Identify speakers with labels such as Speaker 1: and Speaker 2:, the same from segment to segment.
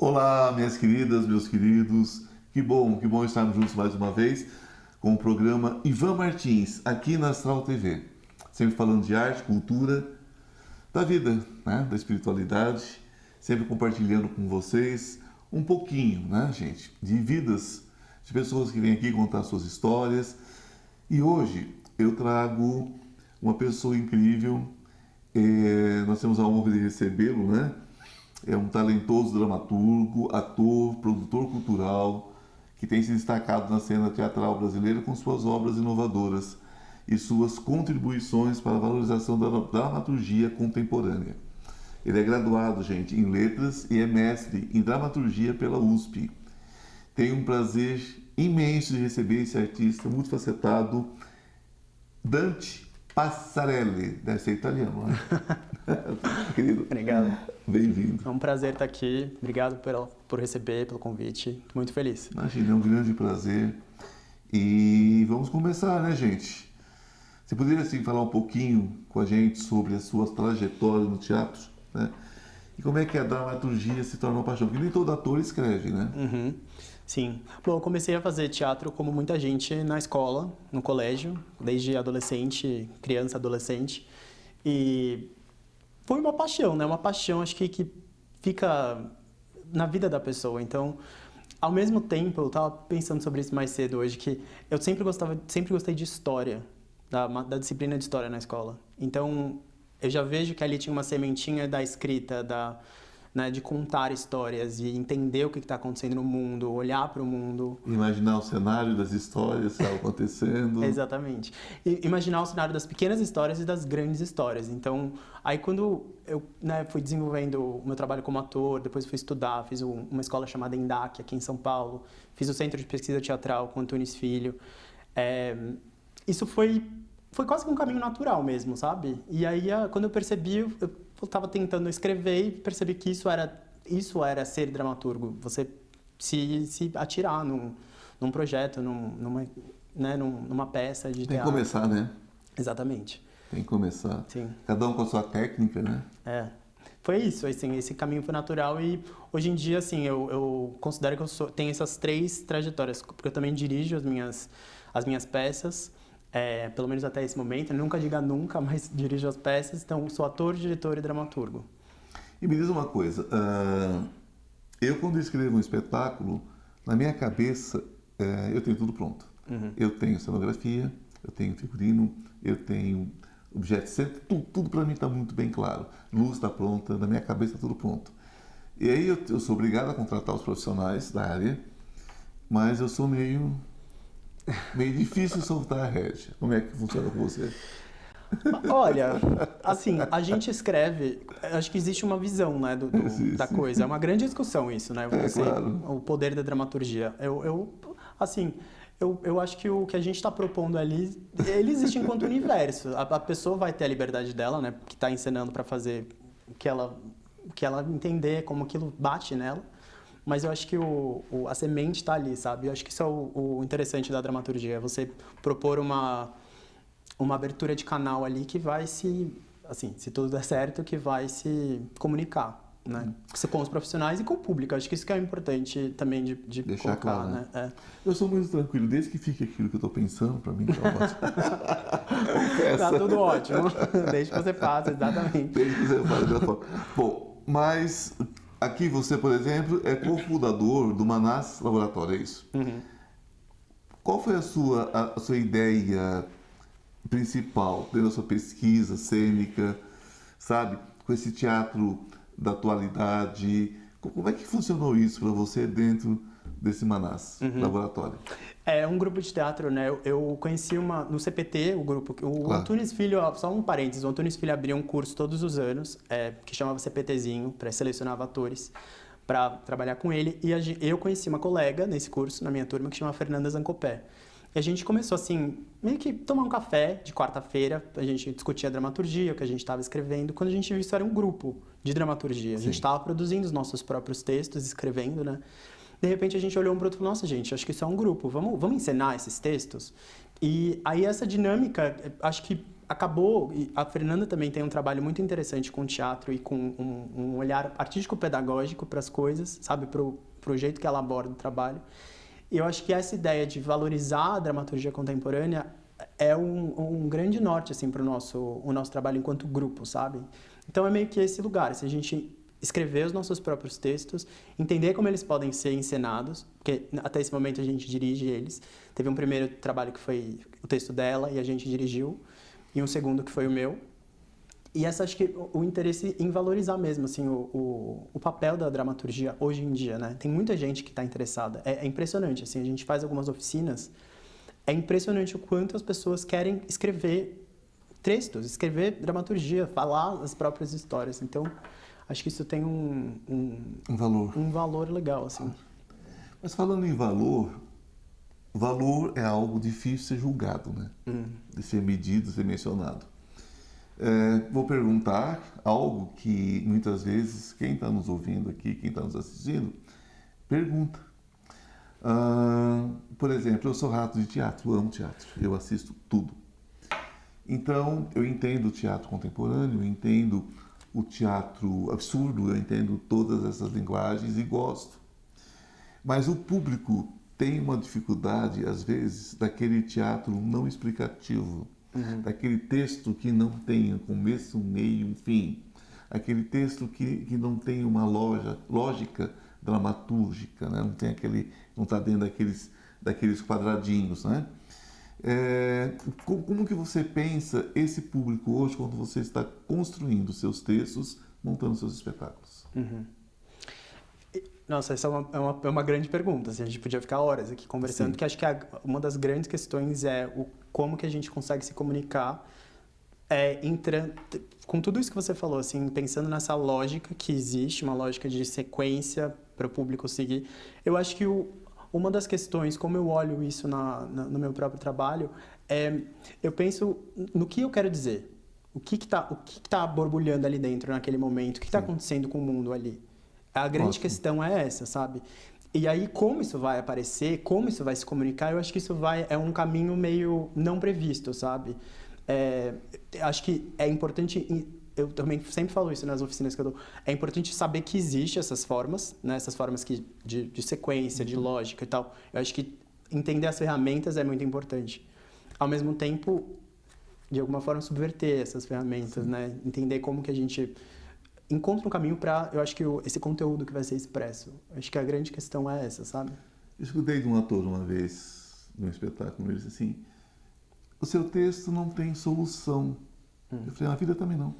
Speaker 1: Olá, minhas queridas, meus queridos. Que bom estarmos juntos mais uma vez com o programa Ivan Martins, aqui na Astral TV. Sempre falando de arte, cultura, da vida, né? Da espiritualidade, sempre compartilhando com vocês um pouquinho, né, gente, de vidas de pessoas que vêm aqui contar suas histórias. E hoje eu trago uma pessoa incrível, nós temos a honra de recebê-lo, né? É um talentoso dramaturgo, ator, produtor cultural, que tem se destacado na cena teatral brasileira com suas obras inovadoras e suas contribuições para a valorização da dramaturgia contemporânea. Ele é graduado, gente, em letras e é mestre em dramaturgia pela USP. Tenho um prazer imenso de receber esse artista multifacetado, Dante Passarelli. Deve ser italiano, né? Querido.
Speaker 2: Obrigado.
Speaker 1: Bem-vindo.
Speaker 2: É um prazer estar aqui. Obrigado por receber, pelo convite. Estou muito feliz.
Speaker 1: Imagina, é um grande prazer. E vamos começar, né, gente? Você poderia, assim, falar um pouquinho com a gente sobre a sua trajetória no teatro, né? E como é que a dramaturgia se torna uma paixão? Porque nem todo ator escreve, né?
Speaker 2: Uhum. Sim. Bom, eu comecei a fazer teatro como muita gente na escola, no colégio, desde adolescente, criança, adolescente. E foi uma paixão, né? Uma paixão, acho que fica na vida da pessoa. Então, ao mesmo tempo, eu estava pensando sobre isso mais cedo hoje, que eu sempre gostei de história, da disciplina de história na escola. Então, eu já vejo que ali tinha uma sementinha da escrita, né, de contar histórias e entender o que está acontecendo no mundo, olhar para o mundo.
Speaker 1: Imaginar o cenário das histórias que estavam acontecendo.
Speaker 2: Exatamente. E imaginar o cenário das pequenas histórias e das grandes histórias. Então, aí quando eu, né, fui desenvolvendo o meu trabalho como ator, depois fui estudar, fiz uma escola chamada ENDAC aqui em São Paulo, fiz o Centro de Pesquisa Teatral com Antunes Filho. Isso foi quase que um caminho natural mesmo, sabe? E aí, quando eu percebi, eu estava tentando escrever e percebi que isso era ser dramaturgo. Você se atirar num projeto, numa peça de teatro.
Speaker 1: Tem que começar, né?
Speaker 2: Exatamente.
Speaker 1: Tem que começar.
Speaker 2: Sim.
Speaker 1: Cada um com a sua técnica, né?
Speaker 2: Foi isso, assim, esse caminho foi natural e hoje em dia, assim, eu considero que tenho essas 3 trajetórias, porque eu também dirijo as minhas peças, pelo menos até esse momento, nunca diga nunca, mas dirijo as peças, então sou ator, diretor e dramaturgo.
Speaker 1: E me diz uma coisa, eu quando escrevo um espetáculo, na minha cabeça, eu tenho tudo pronto.
Speaker 2: Uhum.
Speaker 1: Eu tenho cenografia, eu tenho figurino, eu tenho objetos, tudo para mim está muito bem claro. Luz está pronta, na minha cabeça está tudo pronto. E aí eu sou obrigado a contratar os profissionais da área, mas eu sou meio difícil soltar a rédea. Como é que funciona com você?
Speaker 2: Olha, assim, a gente escreve, acho que existe uma visão, né, da coisa. É uma grande discussão isso, né?
Speaker 1: Claro.
Speaker 2: O poder da dramaturgia. Eu acho que o que a gente está propondo ali, ele existe enquanto universo. A pessoa vai ter a liberdade dela, né, que está encenando para fazer o que ela entender, como aquilo bate nela. Mas eu acho que a semente está ali, sabe? Eu acho que isso é o interessante da dramaturgia. É você propor uma abertura de canal ali que vai se tudo der certo, que vai se comunicar, né? Com os profissionais e com o público. Acho que isso que é importante também de
Speaker 1: deixar
Speaker 2: colocar,
Speaker 1: claro,
Speaker 2: né?
Speaker 1: Eu sou muito tranquilo, desde que fique aquilo que eu estou pensando, para mim tá ótimo.
Speaker 2: Tá tudo ótimo, desde que você faça, exatamente.
Speaker 1: Desde que você faça dessa forma. Bom, mas aqui você, por exemplo, é cofundador do Manás Laboratório, é isso?
Speaker 2: Uhum.
Speaker 1: Qual foi a sua ideia principal dentro da sua pesquisa cênica, sabe? Com esse teatro da atualidade, como é que funcionou isso para você dentro desse Manás Laboratório?
Speaker 2: É um grupo de teatro, né? Eu conheci no CPT, o grupo, o
Speaker 1: Claro.
Speaker 2: Antunes Filho, só um parênteses, o Antunes Filho abria um curso todos os anos, que chamava CPTzinho, para selecionar atores, para trabalhar com ele, e eu conheci uma colega nesse curso, na minha turma, que chama Fernanda Zancopé. E a gente começou, assim, meio que tomar um café de quarta-feira, a gente discutia a dramaturgia, o que a gente estava escrevendo. Quando a gente viu isso, era um grupo de dramaturgia. A gente estava produzindo os nossos próprios textos, escrevendo, né? De repente, a gente olhou um para o outro e falou, nossa, gente, acho que isso é um grupo, vamos encenar esses textos? E aí, essa dinâmica, acho que acabou, e a Fernanda também tem um trabalho muito interessante com teatro e com um olhar artístico-pedagógico para as coisas, sabe, para o jeito que ela aborda o trabalho. E eu acho que essa ideia de valorizar a dramaturgia contemporânea é um grande norte, assim, para o nosso trabalho enquanto grupo, sabe? Então é meio que esse lugar, se a gente escrever os nossos próprios textos, entender como eles podem ser encenados, porque até esse momento a gente dirige eles. Teve um primeiro trabalho que foi o texto dela e a gente dirigiu, e um segundo que foi o meu. E essa, acho que o interesse em valorizar mesmo assim, o papel da dramaturgia hoje em dia, né? Tem muita gente que está interessada. É impressionante, assim, a gente faz algumas oficinas, é impressionante o quanto as pessoas querem escrever textos, escrever dramaturgia, falar as próprias histórias. Então, acho que isso tem um valor legal, assim.
Speaker 1: Mas falando em valor é algo difícil de ser julgado, né? De ser medido, de ser mencionado. Vou perguntar algo que muitas vezes quem está nos ouvindo aqui, quem está nos assistindo, pergunta. Por exemplo, eu sou rato de teatro, amo teatro, eu assisto tudo. Então, eu entendo o teatro contemporâneo, eu entendo o teatro absurdo, eu entendo todas essas linguagens e gosto. Mas o público tem uma dificuldade, às vezes, daquele teatro não explicativo, daquele texto que não tem um começo, um meio, um fim, aquele texto que não tem uma lógica dramatúrgica, né? Não está dentro daqueles quadradinhos, né? Como que você pensa esse público hoje quando você está construindo seus textos, montando seus espetáculos?
Speaker 2: Nossa, essa é uma grande pergunta. Assim, a gente podia ficar horas aqui conversando, porque acho que uma das grandes questões é como que a gente consegue se comunicar com tudo isso que você falou, assim, pensando nessa lógica que existe, uma lógica de sequência para o público seguir. Eu acho que uma das questões, como eu olho isso no meu próprio trabalho, eu penso no que eu quero dizer. O que tá borbulhando ali dentro naquele momento? O que está acontecendo com o mundo ali? A grande questão é essa, sabe? E aí, como isso vai aparecer, como isso vai se comunicar, eu acho que isso é um caminho meio não previsto, sabe? Acho que é importante, eu também sempre falo isso nas oficinas que eu dou, é importante saber que existem essas formas, né? Essas formas de sequência, de lógica e tal. Eu acho que entender as ferramentas é muito importante. Ao mesmo tempo, de alguma forma, subverter essas ferramentas, né? Entender como que a gente encontra um caminho para, eu acho que esse conteúdo que vai ser expresso. Acho que a grande questão é essa, sabe?
Speaker 1: Eu escutei de um ator uma vez, num espetáculo, ele disse assim, o seu texto não tem solução. Eu falei, a vida também não.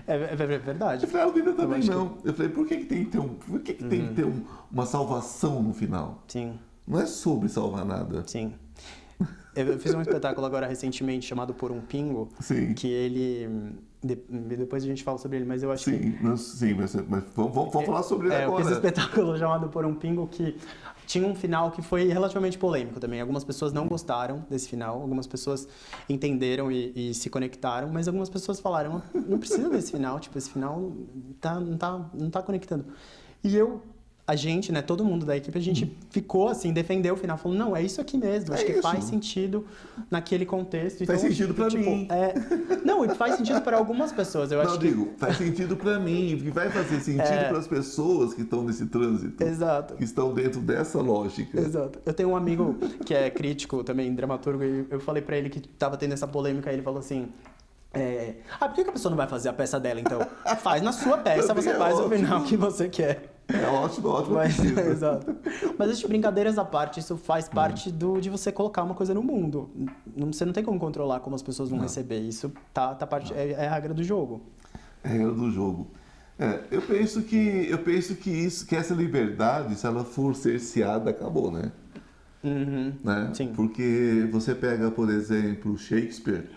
Speaker 2: É verdade.
Speaker 1: Eu falei, a vida também não. Eu falei, por que tem que ter uma salvação no final?
Speaker 2: Sim.
Speaker 1: Não é sobre salvar nada.
Speaker 2: Sim. Eu fiz um espetáculo agora recentemente chamado Por um Pingo, que ele... Depois a gente fala sobre ele, mas eu acho que...
Speaker 1: Sim, mas vamos falar sobre ele agora.
Speaker 2: Eu fiz um espetáculo chamado Por um Pingo que tinha um final que foi relativamente polêmico também. Algumas pessoas não gostaram desse final, algumas pessoas entenderam e se conectaram, mas algumas pessoas falaram, não precisa desse final, tipo, esse final não tá conectando. E a gente, né, todo mundo da equipe, a gente ficou assim, defendeu o final, falou, não, é isso aqui mesmo, acho que faz sentido naquele contexto.
Speaker 1: Faz sentido pra mim.
Speaker 2: Não, e faz sentido para algumas pessoas, eu acho que...
Speaker 1: faz sentido pra mim, que vai fazer sentido para as pessoas que estão nesse trânsito.
Speaker 2: Exato.
Speaker 1: Que estão dentro dessa lógica.
Speaker 2: Exato. Eu tenho um amigo que é crítico também, dramaturgo, e eu falei pra ele que tava tendo essa polêmica, e ele falou assim... por que a pessoa não vai fazer a peça dela, então? Faz na sua peça, você faz o final que você quer.
Speaker 1: É ótimo.
Speaker 2: Exato. Mas as brincadeiras à parte, isso faz parte de você colocar uma coisa no mundo. Você não tem como controlar como as pessoas vão receber. Isso é a regra do jogo.
Speaker 1: É a regra do jogo. Eu penso que essa liberdade, se ela for cerceada, acabou, né? Né?
Speaker 2: Sim.
Speaker 1: Porque você pega, por exemplo, Shakespeare.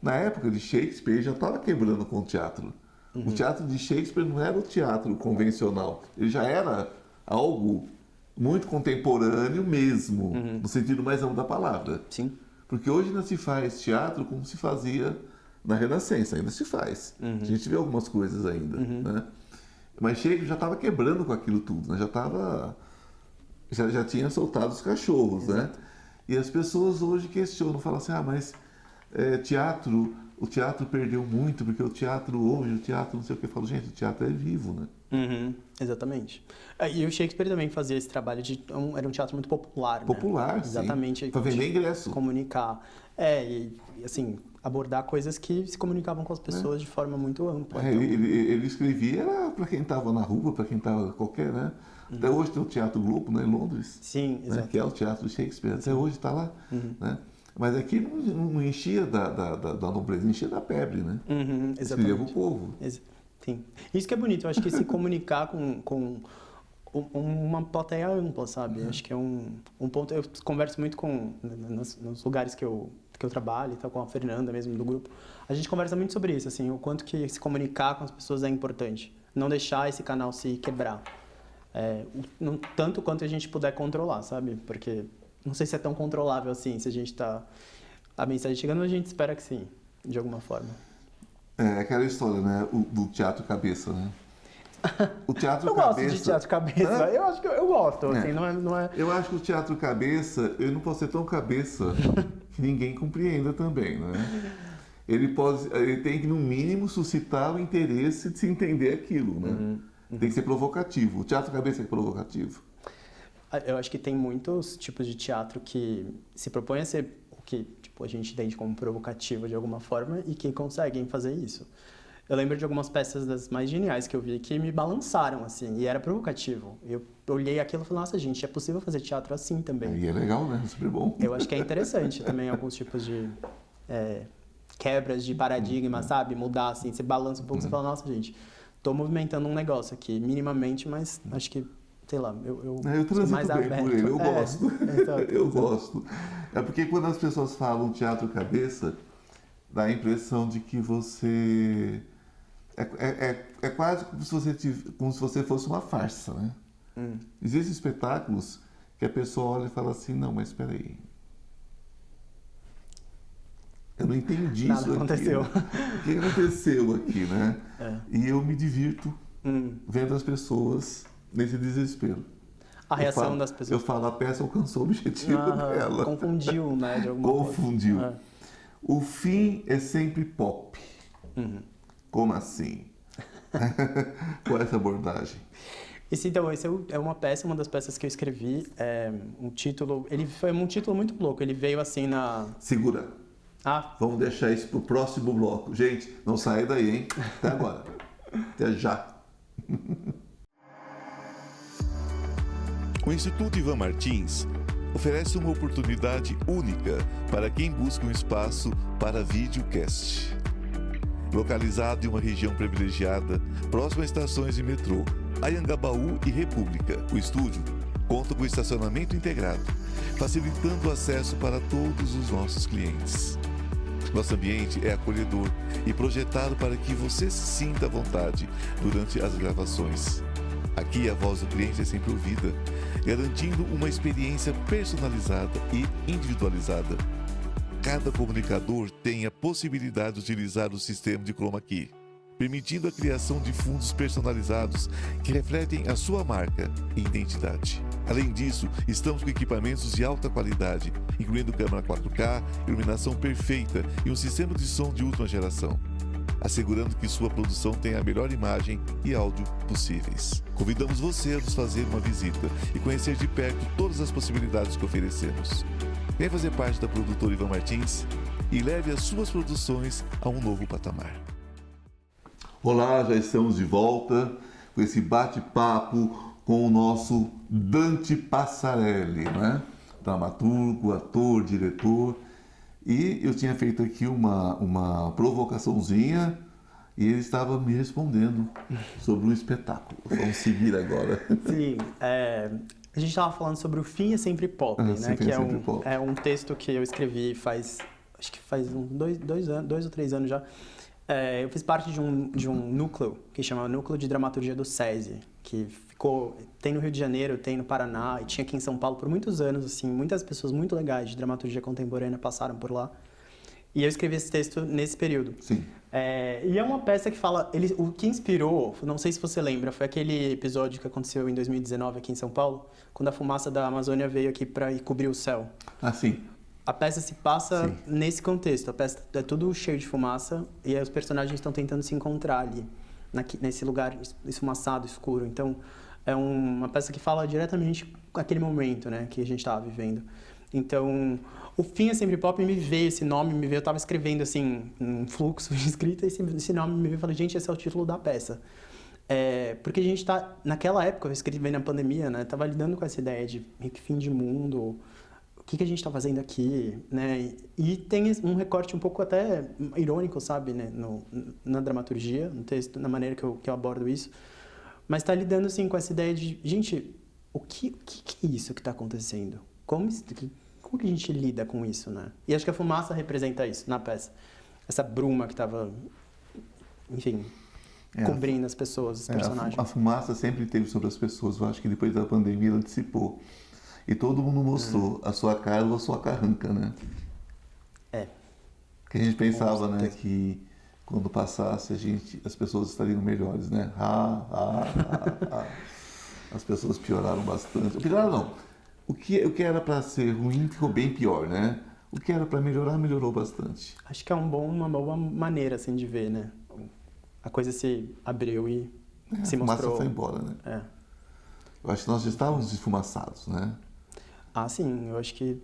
Speaker 1: Na época de Shakespeare, já estava quebrando com o teatro. O teatro de Shakespeare não era o teatro convencional. Ele já era algo muito contemporâneo mesmo, no sentido mais amplo da palavra.
Speaker 2: Sim.
Speaker 1: Porque hoje ainda se faz teatro como se fazia na Renascença, ainda se faz. A gente vê algumas coisas ainda, né? Mas Shakespeare já estava quebrando com aquilo tudo, né? Já tinha soltado os cachorros, né? E as pessoas hoje questionam, falam assim, mas o teatro perdeu muito, porque o teatro hoje, o teatro não sei o que. Eu falo, gente, o teatro é vivo, né?
Speaker 2: Uhum, exatamente. E o Shakespeare também fazia esse trabalho era um teatro muito popular, né?
Speaker 1: Popular,
Speaker 2: Exatamente.
Speaker 1: sim. Para vender ingresso.
Speaker 2: Comunicar. E assim, abordar coisas que se comunicavam com as pessoas de forma muito ampla. Então...
Speaker 1: Ele escrevia para quem estava na rua, para quem estava qualquer, né? Até hoje tem o Teatro Globo, né, em Londres.
Speaker 2: Sim,
Speaker 1: né?
Speaker 2: exato.
Speaker 1: Que é o Teatro de Shakespeare. Até hoje está lá, né? Mas aqui não enchia da nobreza, enchia da pebre, né?
Speaker 2: Exatamente.
Speaker 1: Escrevia para o povo.
Speaker 2: Sim. Isso que é bonito. Eu acho que se comunicar com uma plateia ampla, sabe? Acho que é um ponto... Eu converso muito nos lugares que eu trabalho, então, com a Fernanda mesmo, do grupo. A gente conversa muito sobre isso, assim, o quanto que se comunicar com as pessoas é importante. Não deixar esse canal se quebrar. Tanto quanto a gente puder controlar, sabe? Porque não sei se é tão controlável assim, se a gente tá... A mensagem chegando, a gente espera que sim, de alguma forma.
Speaker 1: É aquela história, né? Do teatro cabeça, né? O teatro
Speaker 2: eu
Speaker 1: cabeça...
Speaker 2: gosto de teatro cabeça. Eu acho que eu gosto, assim, não é...
Speaker 1: Eu acho que o teatro cabeça, ele não pode ser tão cabeça que ninguém compreenda também, né? Ele tem que, no mínimo, suscitar o interesse de se entender aquilo, né? Tem que ser provocativo. O teatro cabeça é provocativo.
Speaker 2: Eu acho que tem muitos tipos de teatro que se propõem a ser o que a gente entende como provocativo de alguma forma e que conseguem fazer isso. Eu lembro de algumas peças das mais geniais que eu vi que me balançaram, assim, e era provocativo. Eu olhei aquilo e falei, nossa, gente, é possível fazer teatro assim também.
Speaker 1: E é legal, né? Super bom.
Speaker 2: Eu acho que é interessante também alguns tipos de quebras de paradigma, sabe? Mudar, assim, você balança um pouco e você fala, nossa, gente, tô movimentando um negócio aqui, minimamente, mas acho que, sei lá, eu
Speaker 1: transito
Speaker 2: mais
Speaker 1: bem
Speaker 2: aberto.
Speaker 1: por ele, eu gosto. Eu
Speaker 2: Exato.
Speaker 1: gosto. É porque quando as pessoas falam teatro cabeça, dá a impressão de que você... É quase como se você fosse uma farsa, né? Existem espetáculos que a pessoa olha e fala assim, não, mas espera aí. Eu não entendi
Speaker 2: Nada
Speaker 1: isso
Speaker 2: aconteceu.
Speaker 1: aqui. Né? O que aconteceu aqui, né? E eu me divirto vendo as pessoas nesse desespero.
Speaker 2: A reação das pessoas.
Speaker 1: Eu falo, a peça alcançou o objetivo dela.
Speaker 2: Confundiu, né? De alguma
Speaker 1: Confundiu.
Speaker 2: forma.
Speaker 1: O fim é sempre pop. Como assim? Com essa abordagem.
Speaker 2: Então, esse é uma peça, uma das peças que eu escrevi. Ele foi um título muito louco. Ele veio assim na...
Speaker 1: Segura. Vamos deixar isso pro próximo bloco. Gente, não saia daí, hein? Até agora. Até já.
Speaker 3: O Instituto Ivan Martins oferece uma oportunidade única para quem busca um espaço para videocast. Localizado em uma região privilegiada, próximo a estações de metrô, Anhangabaú e República, o estúdio conta com estacionamento integrado, facilitando o acesso para todos os nossos clientes. Nosso ambiente é acolhedor e projetado para que você se sinta à vontade durante as gravações. Aqui a voz do cliente é sempre ouvida, garantindo uma experiência personalizada e individualizada. Cada comunicador tem a possibilidade de utilizar o sistema de Chroma Key, permitindo a criação de fundos personalizados que refletem a sua marca e identidade. Além disso, estamos com equipamentos de alta qualidade, incluindo câmera 4K, iluminação perfeita e um sistema de som de última geração, assegurando que sua produção tenha a melhor imagem e áudio possíveis. Convidamos você a nos fazer uma visita e conhecer de perto todas as possibilidades que oferecemos. Vem fazer parte da produtora Ivan Martins e leve as suas produções a um novo patamar.
Speaker 1: Olá, já estamos de volta com esse bate-papo com o nosso Dante Passarelli, né? Dramaturgo, ator, diretor. E eu tinha feito aqui uma provocaçãozinha e ele estava me respondendo sobre o espetáculo. Vamos seguir agora.
Speaker 2: Sim, a gente estava falando sobre O Fim é Sempre Pop, né? Que é um texto que eu escrevi acho que faz uns 2 ou 3 anos já. Eu fiz parte de um núcleo que chama Núcleo de Dramaturgia do SESI, que tem no Rio de Janeiro, tem no Paraná e tinha aqui em São Paulo por muitos anos, assim, muitas pessoas muito legais de dramaturgia contemporânea passaram por lá. E eu escrevi esse texto nesse período.
Speaker 1: Sim.
Speaker 2: E é uma peça que fala... o que inspirou, não sei se você lembra, foi aquele episódio que aconteceu em 2019 aqui em São Paulo, quando a fumaça da Amazônia veio aqui para cobrir o céu.
Speaker 1: Ah, sim.
Speaker 2: A peça se passa
Speaker 1: Sim.
Speaker 2: nesse contexto. A peça é tudo cheio de fumaça e aí os personagens estão tentando se encontrar ali, nesse lugar esfumaçado, escuro. Então, é uma peça que fala diretamente com aquele momento, né, que a gente estava vivendo. Então, o Fim é Sempre Pop, me veio esse nome, eu estava escrevendo assim, um fluxo de escrita, e esse nome me veio e falei, gente, esse é o título da peça. Porque a gente está, naquela época, eu escrevi na pandemia, né, estava lidando com essa ideia de fim de mundo, o que a gente está fazendo aqui, né, e tem um recorte um pouco até irônico, sabe, né, na dramaturgia, no texto, na maneira que eu abordo isso, mas está lidando assim com essa ideia de, gente, o que é isso que está acontecendo? Como que a gente lida com isso, né? E acho que a fumaça representa isso na peça. Essa bruma que estava, enfim, cobrindo as pessoas, os personagens.
Speaker 1: A fumaça sempre teve sobre as pessoas. Eu acho que depois da pandemia ela dissipou. E todo mundo mostrou a sua cara ou a sua carranca, né? Que a gente pensava, né, que quando passasse as pessoas estariam melhores, né? As pessoas pioraram bastante. Pioraram não. O que era para ser ruim ficou bem pior, né? O que era para melhorar, melhorou bastante.
Speaker 2: Acho que é uma boa maneira, assim, de ver, né? A coisa se abriu e se mostrou...
Speaker 1: A fumaça foi embora, né? Eu acho que nós já estávamos esfumaçados, né?
Speaker 2: Ah, sim. Eu acho que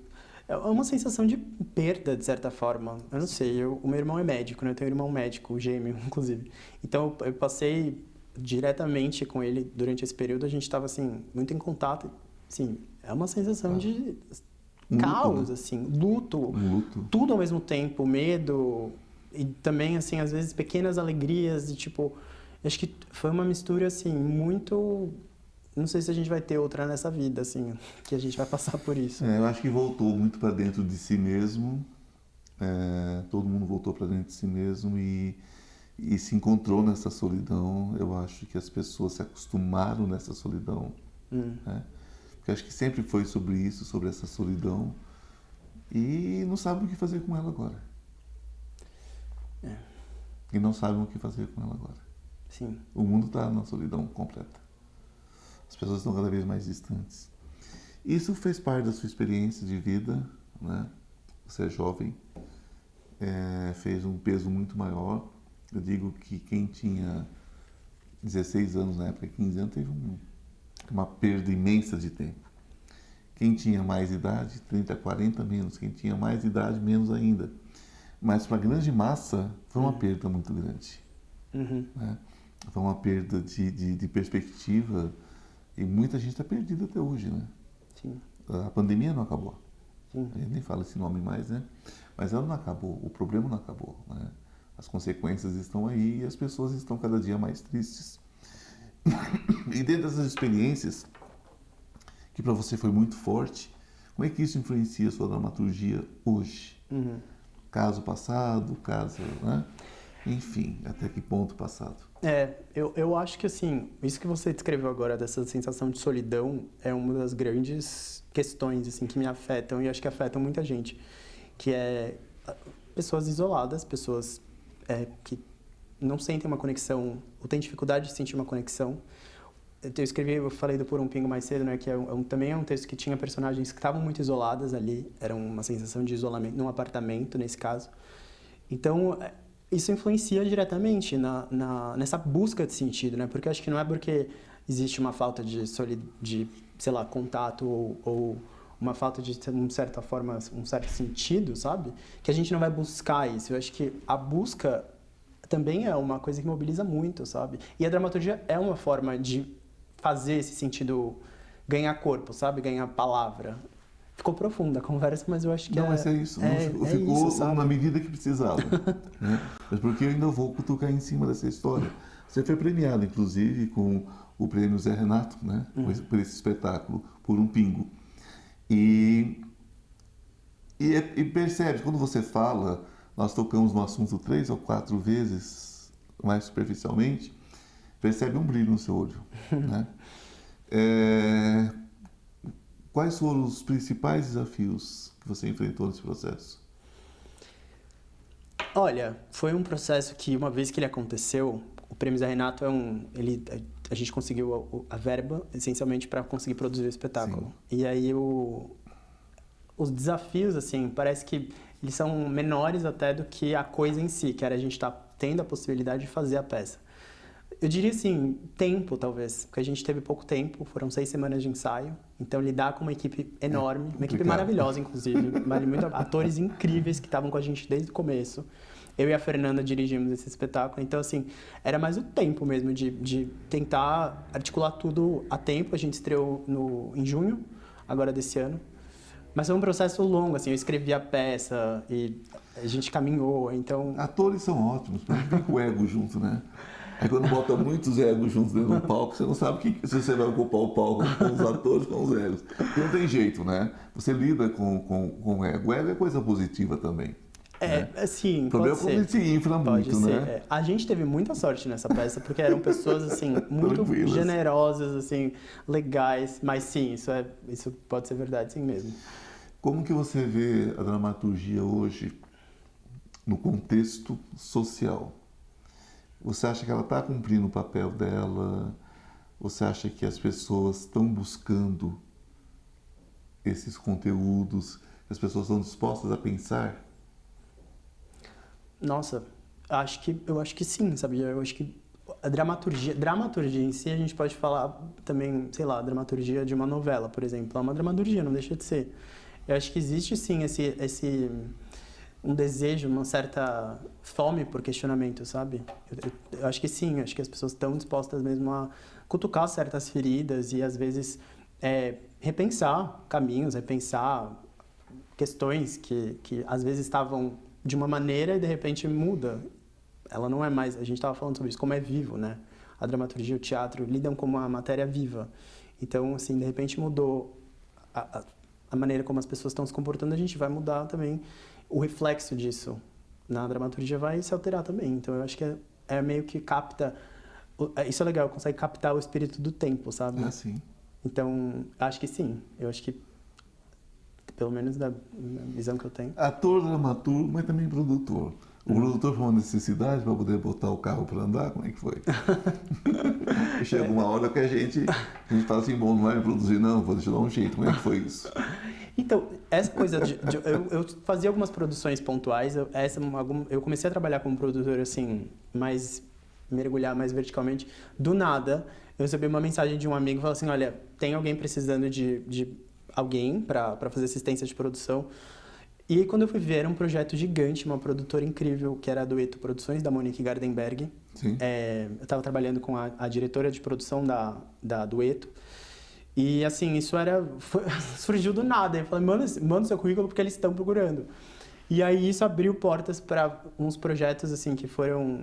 Speaker 2: é uma sensação de perda, de certa forma. Eu não sei. O meu irmão é médico, né? Eu tenho um irmão médico, gêmeo, inclusive. Então, eu passei diretamente com ele durante esse período. A gente estava, assim, muito em contato. Assim, é uma sensação de caos,
Speaker 1: luto, né?
Speaker 2: assim, luto,
Speaker 1: Luto.
Speaker 2: Tudo ao mesmo tempo, medo e também, assim, às vezes pequenas alegrias e, tipo, acho que foi uma mistura, assim, muito... Não sei se a gente vai ter outra nessa vida, assim, que a gente vai passar por isso.
Speaker 1: Eu acho que voltou muito para dentro de si mesmo. Todo mundo voltou para dentro de si mesmo e se encontrou nessa solidão. Eu acho que as pessoas se acostumaram nessa solidão, né? Porque acho que sempre foi sobre isso, sobre essa solidão, e não sabem o que fazer com ela agora. E não sabem o que fazer com ela agora.
Speaker 2: Sim.
Speaker 1: O mundo está na solidão completa. As pessoas estão cada vez mais distantes. Isso fez parte da sua experiência de vida, né? Você é jovem, fez um peso muito maior. Eu digo que quem tinha 16 anos na época, 15 anos, teve uma perda imensa de tempo. Quem tinha mais idade, 30, 40, menos. Quem tinha mais idade, menos ainda. Mas para a grande massa, foi uma perda muito grande. Né? Foi uma perda de perspectiva e muita gente está perdida até hoje, né?
Speaker 2: Sim.
Speaker 1: A pandemia não acabou.
Speaker 2: Sim.
Speaker 1: A gente nem fala esse nome mais, né? Mas ela não acabou, o problema não acabou, né? As consequências estão aí e as pessoas estão cada dia mais tristes. E dentro dessas experiências, que para você foi muito forte, como é que isso influencia a sua dramaturgia hoje? Caso passado, caso, né? Enfim, até que ponto passado?
Speaker 2: Eu acho que, assim, isso que você descreveu agora, dessa sensação de solidão, é uma das grandes questões, assim, que me afetam e acho que afetam muita gente, que é pessoas isoladas, pessoas que não sentem uma conexão, ou têm dificuldade de sentir uma conexão. Eu falei do Por um Pingo mais cedo, né, que também é um texto que tinha personagens que estavam muito isoladas ali, era uma sensação de isolamento, num apartamento, nesse caso. Então, isso influencia diretamente nessa busca de sentido, né, porque eu acho que não é porque existe uma falta de sei lá, contato ou uma falta de, de certa forma, um certo sentido, sabe, que a gente não vai buscar isso. Eu acho que a busca também é uma coisa que mobiliza muito, sabe? E a dramaturgia é uma forma de fazer esse sentido ganhar corpo, sabe? Ganhar palavra. Ficou profunda a conversa, mas eu acho que
Speaker 1: mas é isso. Ficou
Speaker 2: isso,
Speaker 1: na medida que precisava. Né? Mas porque eu ainda vou cutucar em cima dessa história. Você foi premiado, inclusive, com o prêmio Zé Renato, né? Por esse espetáculo, Por um Pingo. E percebe, quando você fala, nós tocamos no assunto 3 ou 4 vezes, mais superficialmente, percebe um brilho no seu olho. Né? Quais foram os principais desafios que você enfrentou nesse processo?
Speaker 2: Olha, foi um processo que, uma vez que ele aconteceu, o Prêmio Zé Renato a gente conseguiu a verba, essencialmente, para conseguir produzir o espetáculo.
Speaker 1: Sim.
Speaker 2: E aí, os desafios, assim, parece que eles são menores até do que a coisa em si, que era a gente estar tendo a possibilidade de fazer a peça. Eu diria assim, tempo talvez, porque a gente teve pouco tempo, foram 6 semanas de ensaio, então lidar com uma equipe enorme, uma equipe maravilhosa inclusive, vale muito, atores incríveis que estavam com a gente desde o começo. Eu e a Fernanda dirigimos esse espetáculo, então assim, era mais o tempo mesmo de tentar articular tudo a tempo. A gente estreou em junho, agora desse ano, mas foi um processo longo, assim, eu escrevi a peça e a gente caminhou, então...
Speaker 1: Atores são ótimos, mas vem com o ego junto, né? Aí quando bota muitos egos juntos dentro do palco, você não sabe se você vai ocupar o palco com os atores, com os egos. E não tem jeito, né? Você lida com o ego. O ego é coisa positiva também. Né?
Speaker 2: Assim,
Speaker 1: o problema é quando ele se infla muito,
Speaker 2: ser,
Speaker 1: né?
Speaker 2: É. A gente teve muita sorte nessa peça, porque eram pessoas, assim, muito generosas, assim, legais. Mas sim, isso pode ser verdade, sim mesmo.
Speaker 1: Como que você vê a dramaturgia hoje no contexto social? Você acha que ela está cumprindo o papel dela? Você acha que as pessoas estão buscando esses conteúdos? As pessoas estão dispostas a pensar?
Speaker 2: Nossa, eu acho que sim, sabia? Eu acho que a dramaturgia em si, a gente pode falar também, sei lá, dramaturgia de uma novela, por exemplo. É uma dramaturgia, não deixa de ser. Eu acho que existe sim um desejo, uma certa fome por questionamento, sabe? Eu acho que sim, acho que as pessoas estão dispostas mesmo a cutucar certas feridas e às vezes repensar caminhos, repensar questões que às vezes estavam de uma maneira e de repente muda. Ela não é mais, a gente estava falando sobre isso, como é vivo, né? A dramaturgia e o teatro lidam como uma matéria viva. Então, assim, de repente mudou a maneira como as pessoas estão se comportando, a gente vai mudar também. O reflexo disso na dramaturgia vai se alterar também. Então, eu acho que é meio que capta... Isso é legal, consegue captar o espírito do tempo, sabe?
Speaker 1: É sim.
Speaker 2: Então, acho que sim. Eu acho que, pelo menos da visão que eu tenho.
Speaker 1: Ator, dramaturgo, mas também produtor. O produtor foi uma necessidade para poder botar o carro para andar? Como é que foi? Chega uma hora que a gente fala assim, bom, não vai me produzir não, vou deixar dar um jeito. Como é que foi isso?
Speaker 2: Então, essa coisa eu fazia algumas produções pontuais, eu comecei a trabalhar como produtor, assim, mergulhar mais verticalmente. Do nada, eu recebi uma mensagem de um amigo, falou assim, olha, tem alguém precisando de alguém para fazer assistência de produção. E aí, quando eu fui ver, era um projeto gigante, uma produtora incrível, que era a Dueto Produções, da Monique Gardenberg.
Speaker 1: Sim.
Speaker 2: Eu estava trabalhando com a diretora de produção da Dueto. E, assim, surgiu do nada. Eu falei, manda o seu currículo porque eles estão procurando. E aí, isso abriu portas para uns projetos, assim, que foram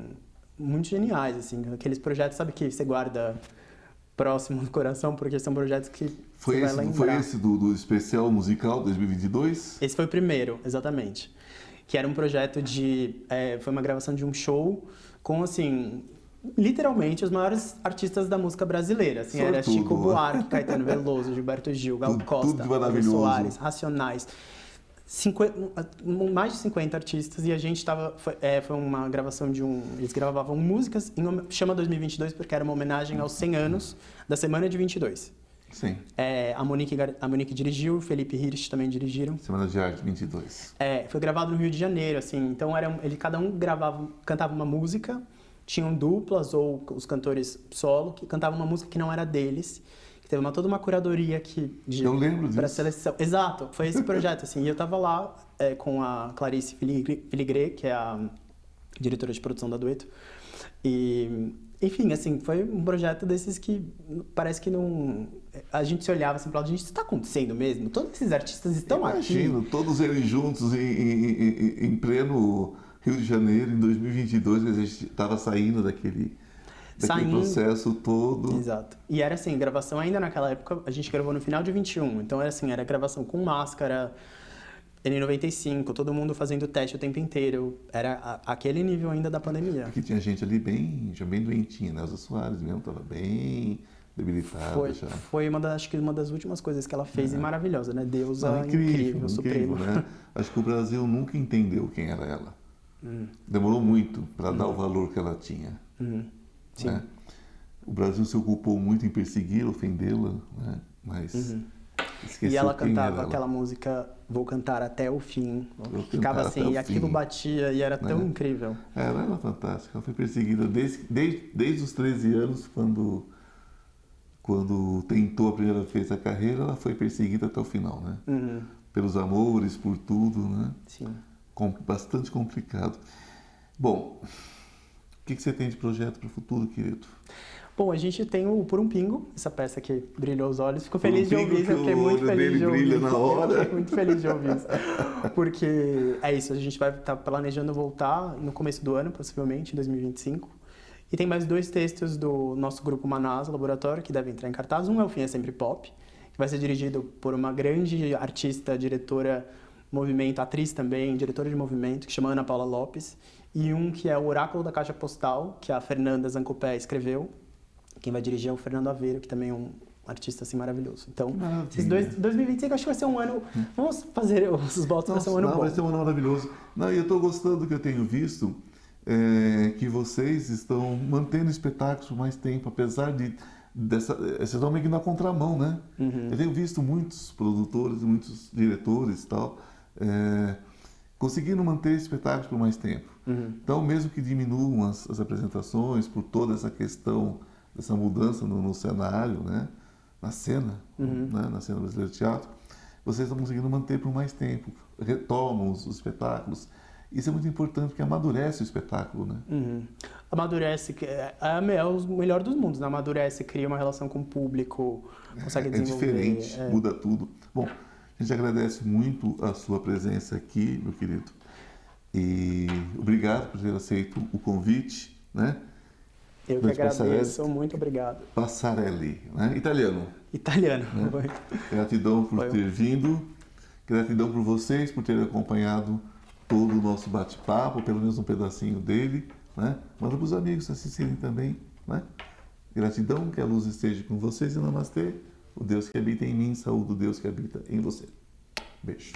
Speaker 2: muito geniais, assim. Aqueles projetos, sabe, que você guarda próximo do coração, porque são projetos que você vai lembrar.
Speaker 1: Foi esse do especial musical 2022?
Speaker 2: Esse foi o primeiro, exatamente. Que era um projeto foi uma gravação de um show com, assim, literalmente os maiores artistas da música brasileira. Assim, era Chico Buarque, Caetano Veloso, Gilberto Gil, Gal Costa, Alceu Soares, Racionais. Mais de 50 artistas, e a gente foi uma gravação eles gravavam músicas chama 2022 porque era uma homenagem aos 100 anos da Semana de 22.
Speaker 1: Sim.
Speaker 2: A Monique dirigiu, o Felipe Hirsch também dirigiram.
Speaker 1: Semana de Arte 22.
Speaker 2: Foi gravado no Rio de Janeiro, assim, então cada um cantava uma música, tinham duplas ou os cantores solo que cantavam uma música que não era deles. Teve toda uma curadoria aqui
Speaker 1: eu lembro disso.
Speaker 2: Pra seleção. Exato, foi esse projeto, assim. E eu tava lá com a Clarice Filigre, que é a diretora de produção da Dueto. E, enfim, assim, foi um projeto desses que parece que não... A gente se olhava assim e falava, gente, isso tá acontecendo mesmo? Todos esses artistas estão aqui.
Speaker 1: Imagino, todos eles juntos em pleno Rio de Janeiro, em 2022, a gente estava saindo daquele processo todo.
Speaker 2: Exato. E era assim, gravação ainda naquela época, a gente gravou no final de 21, então era gravação com máscara, N95, todo mundo fazendo teste o tempo inteiro. Era aquele nível ainda da pandemia.
Speaker 1: Porque tinha gente ali bem doentinha, né? Elza Soares mesmo estava bem debilitada já.
Speaker 2: Foi acho que uma das últimas coisas que ela fez e maravilhosa, né? Deusa incrível, suprema.
Speaker 1: Né? Acho que o Brasil nunca entendeu quem era ela. Demorou muito para dar o valor que ela tinha.
Speaker 2: Sim.
Speaker 1: Né? O Brasil se ocupou muito em persegui-la, ofendê-la, né? Mas esqueceu
Speaker 2: E ela
Speaker 1: quem
Speaker 2: cantava
Speaker 1: era ela.
Speaker 2: aquela música Vou Cantar Até o Fim.
Speaker 1: Vou
Speaker 2: Ficava
Speaker 1: cantar
Speaker 2: assim,
Speaker 1: até o
Speaker 2: e aquilo
Speaker 1: fim.
Speaker 2: batia e era tão incrível.
Speaker 1: Ela era fantástica, ela foi perseguida desde os 13 anos, quando tentou a primeira vez a carreira, ela foi perseguida até o final, né? Pelos amores, por tudo, né?
Speaker 2: Sim.
Speaker 1: Bastante complicado. Bom, o que você tem de projeto para o futuro, querido?
Speaker 2: Bom, a gente tem o Por um Pingo, essa peça que brilhou os olhos. Fico
Speaker 1: Por um
Speaker 2: feliz de
Speaker 1: Pingo
Speaker 2: ouvir isso,
Speaker 1: que
Speaker 2: eu fiquei
Speaker 1: o
Speaker 2: muito
Speaker 1: olho
Speaker 2: feliz
Speaker 1: dele
Speaker 2: de ouvir
Speaker 1: brilha
Speaker 2: isso.
Speaker 1: na hora.
Speaker 2: Eu fiquei muito feliz de ouvir isso. Porque é isso, a gente vai estar planejando voltar no começo do ano, possivelmente, em 2025. E tem mais 2 textos do nosso grupo Manaus Laboratório que devem entrar em cartaz. Um é O Fim é Sempre Pop, que vai ser dirigido por uma grande artista, diretora, movimento, atriz também, diretora de movimento, que chama Ana Paula Lopes. E um que é O Oráculo da Caixa Postal, que a Fernanda Zancopé escreveu. Quem vai dirigir é o Fernando Aveiro, que também é um artista assim maravilhoso. Então, esses 2025 acho que vai ser um ano. Vamos fazer os votos para ser um ano bom.
Speaker 1: Vai ser um ano maravilhoso. Não, e eu estou gostando do que eu tenho visto, que vocês estão mantendo espetáculos por mais tempo, apesar vocês estão meio que na contramão, né? Eu tenho visto muitos produtores, muitos diretores e tal, conseguindo manter espetáculos por mais tempo. Então, mesmo que diminuam as apresentações por toda essa questão dessa mudança no cenário, né? Na cena, né? Na cena brasileira de teatro, vocês estão conseguindo manter por mais tempo, retomam os espetáculos. Isso é muito importante, porque amadurece o espetáculo, né?
Speaker 2: Amadurece, é o melhor dos mundos, né? Amadurece, cria uma relação com o público, consegue desenvolver.
Speaker 1: É diferente, muda tudo. Bom, a gente agradece muito a sua presença aqui, meu querido. E obrigado por ter aceito o convite, né?
Speaker 2: Eu que agradeço, muito obrigado.
Speaker 1: Passarelli, né? Italiano.
Speaker 2: Italiano.
Speaker 1: Né? Gratidão por ter vindo, gratidão por vocês, por terem acompanhado todo o nosso bate-papo, pelo menos um pedacinho dele, né? Manda para os amigos assistirem também, né? Gratidão, que a luz esteja com vocês e namastê. O Deus que habita em mim, saúde o Deus que habita em você. Beijo.